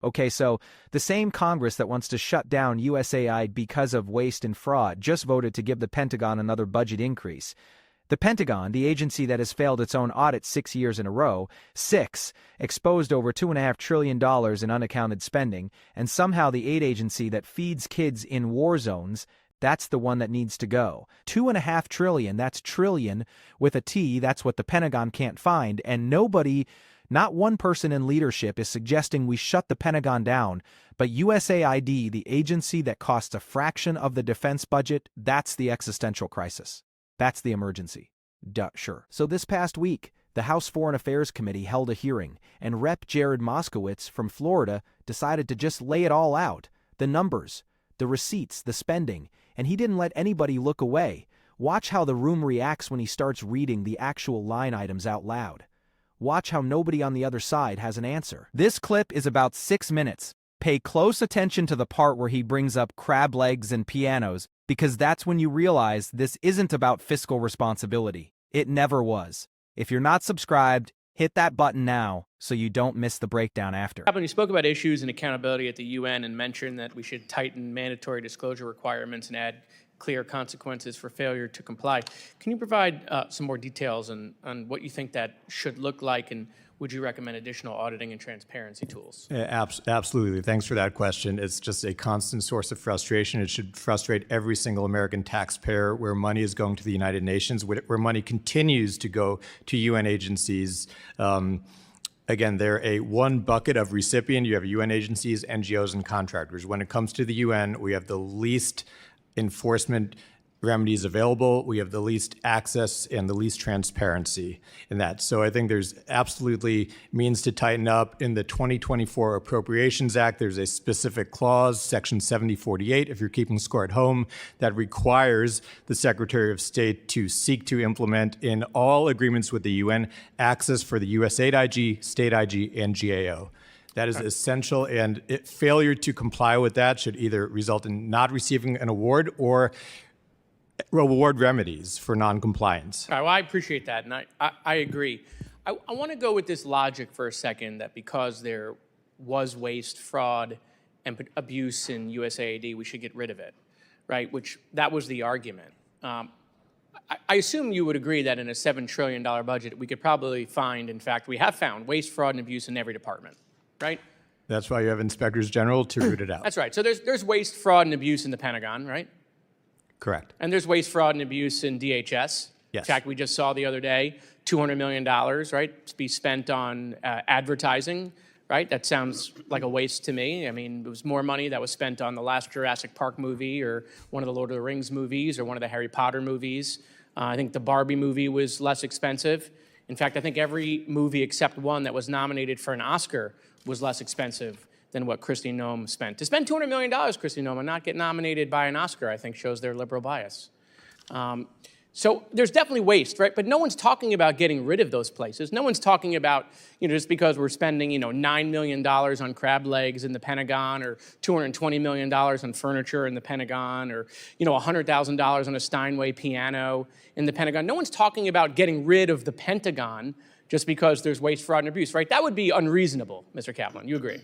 Okay, so the same Congress that wants to shut down USAID because of waste and fraud just voted to give the Pentagon another budget increase. The Pentagon, the agency that has failed its own audit 6 years in a row, exposed over $2.5 trillion in unaccounted spending, and somehow the aid agency that feeds kids in war zones, that's the one that needs to go. $2.5 trillion, that's trillion with a T, that's what the Pentagon can't find, and nobody, not one person in leadership is suggesting we shut the Pentagon down, but USAID, the agency that costs a fraction of the defense budget, that's the existential crisis. That's the emergency. Sure. So this past week, the House Foreign Affairs Committee held a hearing, and Rep. Jared Moskowitz from Florida decided to just lay it all out. The numbers, the receipts, the spending, and he didn't let anybody look away. Watch how the room reacts when he starts reading the actual line items out loud. Watch how nobody on the other side has an answer. This clip is about 6 minutes. Pay close attention to the part where he brings up crab legs and pianos, because that's when you realize this isn't about fiscal responsibility. It never was. If you're not subscribed, hit that button now so you don't miss the breakdown after. When you spoke about issues and accountability at the UN and mentioned that we should tighten mandatory disclosure requirements and add clear consequences for failure to comply, can you provide some more details on what you think that should look like, and would you recommend additional auditing and transparency tools? Absolutely. Thanks for that question. It's just a constant source of frustration. It should frustrate every single American taxpayer where money is going to the United Nations, where money continues to go to UN agencies. Again, they're a one bucket of recipient. You have UN agencies, NGOs, and contractors. When it comes to the UN, we have the least enforcement remedies available. We have the least access and the least transparency in that. So I think there's absolutely means to tighten up. In the 2024 Appropriations Act, there's a specific clause, Section 7048, if you're keeping score at home, that requires the Secretary of State to seek to implement in all agreements with the UN access for the USAID IG, State IG, and GAO. That is essential, and failure to comply with that should either result in not receiving an award or reward remedies for noncompliance. All right, well, I appreciate that, and I agree. I want to go with this logic for a second, that because there was waste, fraud, and abuse in USAID, we should get rid of it, right? Which, that was the argument. I assume you would agree that in a $7 trillion budget, we could probably find, in fact, we have found waste, fraud, and abuse in every department, right? That's why you have inspectors general to root it out. That's right. So there's waste, fraud, and abuse in the Pentagon, right? Correct. And there's waste, fraud, and abuse in DHS. Yes. In fact, we just saw the other day, $200 million, right, to be spent on advertising, right? That sounds like a waste to me. I mean, it was more money that was spent on the last Jurassic Park movie, or one of the Lord of the Rings movies, or one of the Harry Potter movies. I think the Barbie movie was less expensive. In fact, I think every movie except one that was nominated for an Oscar was less expensive than what Kristi Noem spent. To spend $200 million, Kristi Noem, and not get nominated by an Oscar, I think shows their liberal bias. So there's definitely waste, right? But no one's talking about getting rid of those places. No one's talking about, just because we're spending, $9 million on crab legs in the Pentagon, or $220 million on furniture in the Pentagon, or, $100,000 on a Steinway piano in the Pentagon. No one's talking about getting rid of the Pentagon just because there's waste, fraud, and abuse, right? That would be unreasonable, Mr. Kaplan. You agree?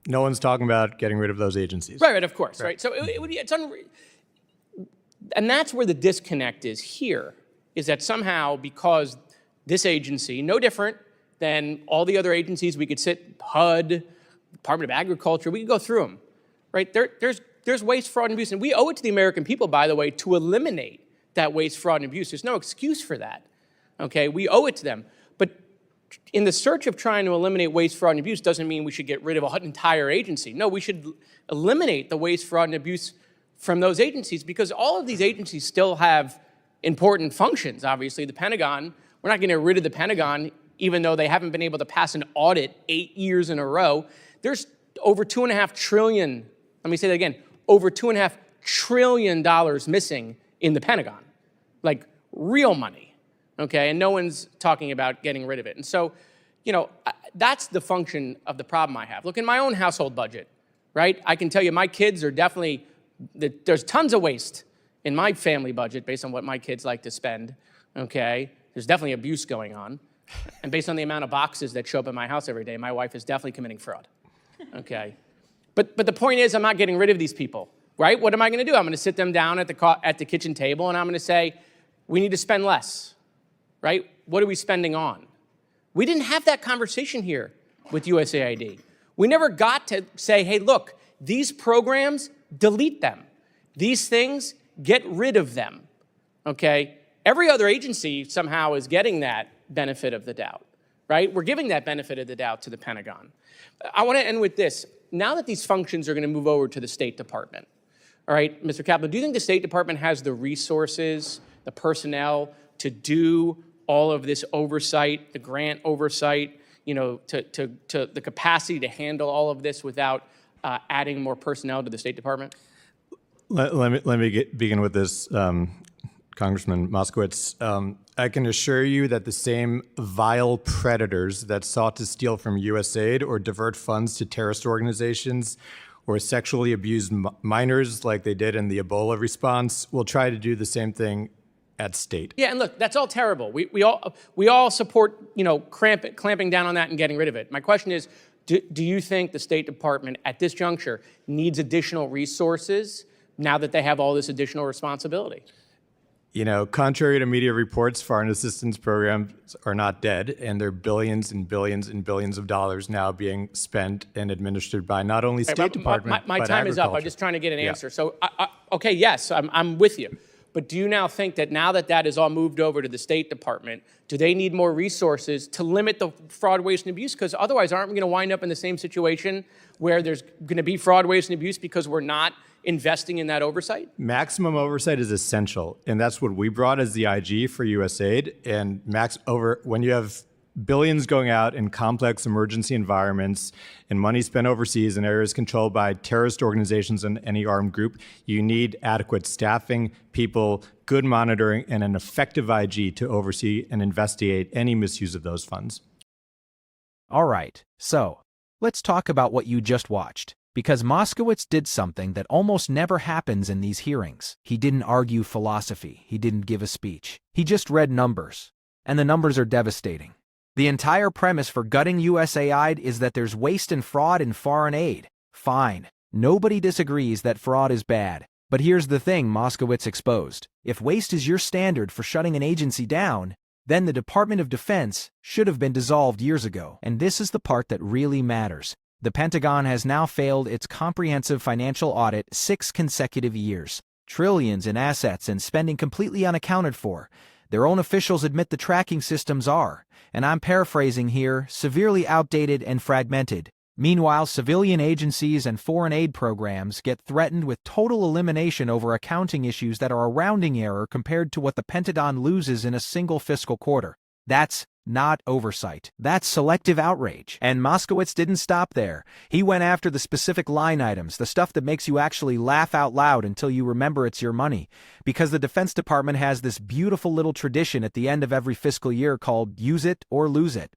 No one's talking about getting rid of those agencies. Right, of course, right? So it would be, and that's where the disconnect is here, is that somehow, because this agency, no different than all the other agencies, we could sit, HUD, Department of Agriculture, we could go through them, right? There's waste, fraud, and abuse, and we owe it to the American people, by the way, to eliminate that waste, fraud, and abuse. There's no excuse for that, okay? We owe it to them. But in the search of trying to eliminate waste, fraud, and abuse doesn't mean we should get rid of an entire agency. No, we should eliminate the waste, fraud, and abuse from those agencies, because all of these agencies still have important functions. Obviously, the Pentagon, we're not going to get rid of the Pentagon, even though they haven't been able to pass an audit 8 years in a row. There's over $2.5 trillion, let me say that again, over $2.5 trillion missing in the Pentagon, like real money, okay? And no one's talking about getting rid of it. And so, that's the function of the problem I have. Look, in my own household budget, right? I can tell you my kids are definitely, there's tons of waste in my family budget based on what my kids like to spend, okay? There's definitely abuse going on. And based on the amount of boxes that show up at my house every day, my wife is definitely committing fraud. Okay. But the point is, I'm not getting rid of these people, right? What am I going to do? I'm going to sit them down at the kitchen table, and I'm going to say, we need to spend less, right? What are we spending on? We didn't have that conversation here with USAID. We never got to say, hey, look, these programs, delete them. These things, get rid of them, okay? Every other agency somehow is getting that benefit of the doubt, right? We're giving that benefit of the doubt to the Pentagon. I want to end with this. Now that these functions are going to move over to the State Department, all right, Mr. Kaplan, do you think the State Department has the resources, the personnel to do all of this oversight, the grant oversight, you know, to the capacity to handle all of this without adding more personnel to the State Department? Let me begin with this, Congressman Moskowitz. I can assure you that the same vile predators that sought to steal from USAID or divert funds to terrorist organizations or sexually abuse minors like they did in the Ebola response will try to do the same thing at state. Yeah, and look, that's all terrible. We all support, you know, clamping down on that and getting rid of it. My question is, do you think the State Department at this juncture needs additional resources now that they have all this additional responsibility? You know, contrary to media reports, foreign assistance programs are not dead, and there are billions and billions and billions of dollars now being spent and administered by not only State Department, my but time is up. I'm just trying to get an answer. So, okay, yes, I'm with you. But do you now think that now that that is all moved over to the State Department, do they need more resources to limit the fraud, waste, and abuse? Because otherwise, aren't we going to wind up in the same situation where there's going to be fraud, waste, and abuse because we're not investing in that oversight? Maximum oversight is essential, and that's what we brought as the IG for USAID. And when you have billions going out in complex emergency environments and money spent overseas in areas controlled by terrorist organizations and any armed group, you need adequate staffing, people, good monitoring, and an effective IG to oversee and investigate any misuse of those funds. All right, so let's talk about what you just watched. Because Moskowitz did something that almost never happens in these hearings. He didn't argue philosophy. He didn't give a speech. He just read numbers. And the numbers are devastating. The entire premise for gutting USAID is that there's waste and fraud in foreign aid. Fine. Nobody disagrees that fraud is bad. But here's the thing Moskowitz exposed. If waste is your standard for shutting an agency down, then the Department of Defense should have been dissolved years ago. And this is the part that really matters. The Pentagon has now failed its comprehensive financial audit 6 consecutive years. Trillions in assets and spending completely unaccounted for. Their own officials admit the tracking systems are, and I'm paraphrasing here, severely outdated and fragmented. Meanwhile, civilian agencies and foreign aid programs get threatened with total elimination over accounting issues that are a rounding error compared to what the Pentagon loses in a single fiscal quarter. That's not oversight. That's selective outrage. And Moskowitz didn't stop there. He went after the specific line items, the stuff that makes you actually laugh out loud until you remember it's your money. Because the Defense Department has this beautiful little tradition at the end of every fiscal year called use it or lose it.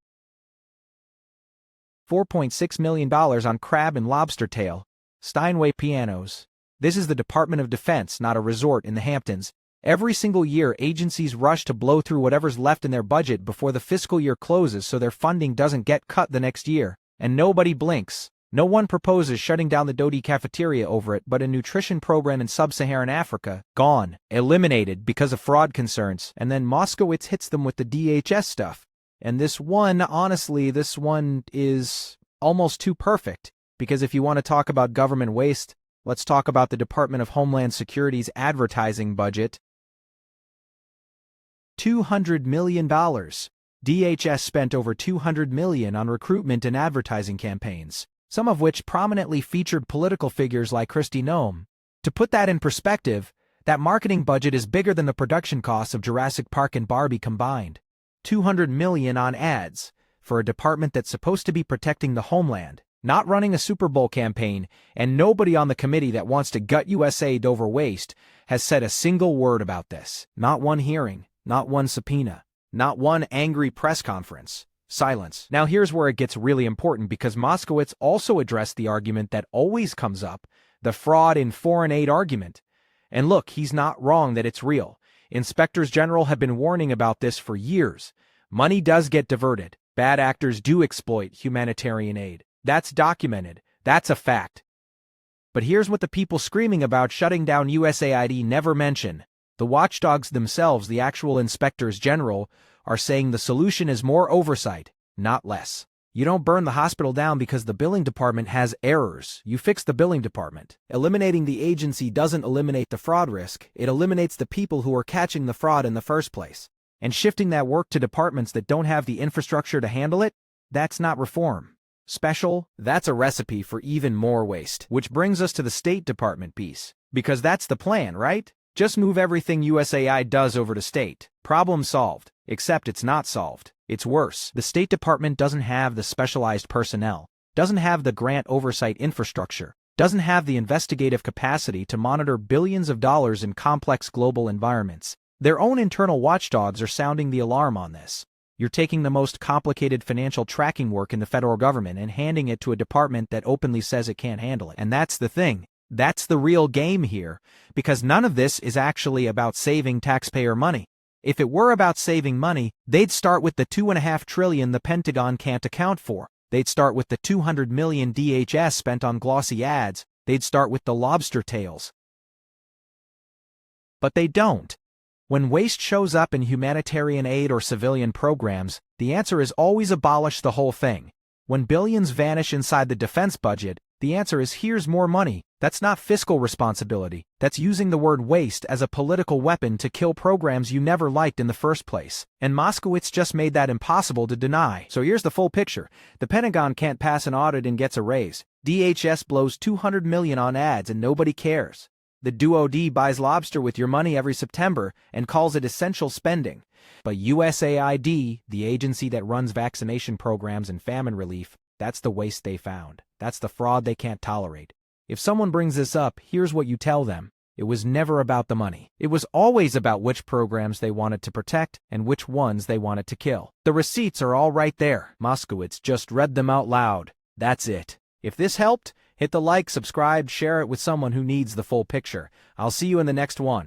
$4.6 million on crab and lobster tail, Steinway pianos. This is the Department of Defense, not a resort in the Hamptons. Every single year, agencies rush to blow through whatever's left in their budget before the fiscal year closes so their funding doesn't get cut the next year. And nobody blinks. No one proposes shutting down the Dodi cafeteria over it, but a nutrition program in sub-Saharan Africa, gone, eliminated because of fraud concerns. And then Moskowitz hits them with the DHS stuff. And this one, honestly, this one is almost too perfect. Because if you want to talk about government waste, let's talk about the Department of Homeland Security's advertising budget. $200 million. DHS spent over $200 million on recruitment and advertising campaigns, some of which prominently featured political figures like Kristi Noem. To put that in perspective, that marketing budget is bigger than the production costs of Jurassic Park and Barbie combined. $200 million on ads for a department that's supposed to be protecting the homeland, not running a Super Bowl campaign, and nobody on the committee that wants to gut USAID over waste has said a single word about this. Not one hearing. Not one subpoena. Not one angry press conference. Silence. Now here's where it gets really important because Moskowitz also addressed the argument that always comes up, the fraud in foreign aid argument. And look, he's not wrong that it's real. Inspectors General have been warning about this for years. Money does get diverted. Bad actors do exploit humanitarian aid. That's documented. That's a fact. But here's what the people screaming about shutting down USAID never mention. The watchdogs themselves, the actual inspectors general, are saying the solution is more oversight, not less. You don't burn the hospital down because the billing department has errors. You fix the billing department. Eliminating the agency doesn't eliminate the fraud risk. It eliminates the people who are catching the fraud in the first place. And shifting that work to departments that don't have the infrastructure to handle it, that's not reform. Special, that's a recipe for even more waste. Which brings us to the State Department piece. Because that's the plan, right? Just move everything USAID does over to state. Problem solved. Except it's not solved. It's worse. The State Department doesn't have the specialized personnel, doesn't have the grant oversight infrastructure, doesn't have the investigative capacity to monitor billions of dollars in complex global environments. Their own internal watchdogs are sounding the alarm on this. You're taking the most complicated financial tracking work in the federal government and handing it to a department that openly says it can't handle it. And that's the thing. That's the real game here, because none of this is actually about saving taxpayer money. If it were about saving money, they'd start with the $2.5 trillion the Pentagon can't account for. They'd start with the $200 million DHS spent on glossy ads. They'd start with the lobster tails. But they don't. When waste shows up in humanitarian aid or civilian programs, the answer is always abolish the whole thing. When billions vanish inside the defense budget, the answer is here's more money. That's not fiscal responsibility. That's using the word waste as a political weapon to kill programs you never liked in the first place. And Moskowitz just made that impossible to deny. So here's the full picture. The Pentagon can't pass an audit and gets a raise. DHS blows $200 million on ads and nobody cares. The DoD buys lobster with your money every September and calls it essential spending. But USAID, the agency that runs vaccination programs and famine relief, that's the waste they found. That's the fraud they can't tolerate. If someone brings this up, here's what you tell them. It was never about the money. It was always about which programs they wanted to protect and which ones they wanted to kill. The receipts are all right there. Moskowitz just read them out loud. That's it. If this helped, hit the like, subscribe, share it with someone who needs the full picture. I'll see you in the next one.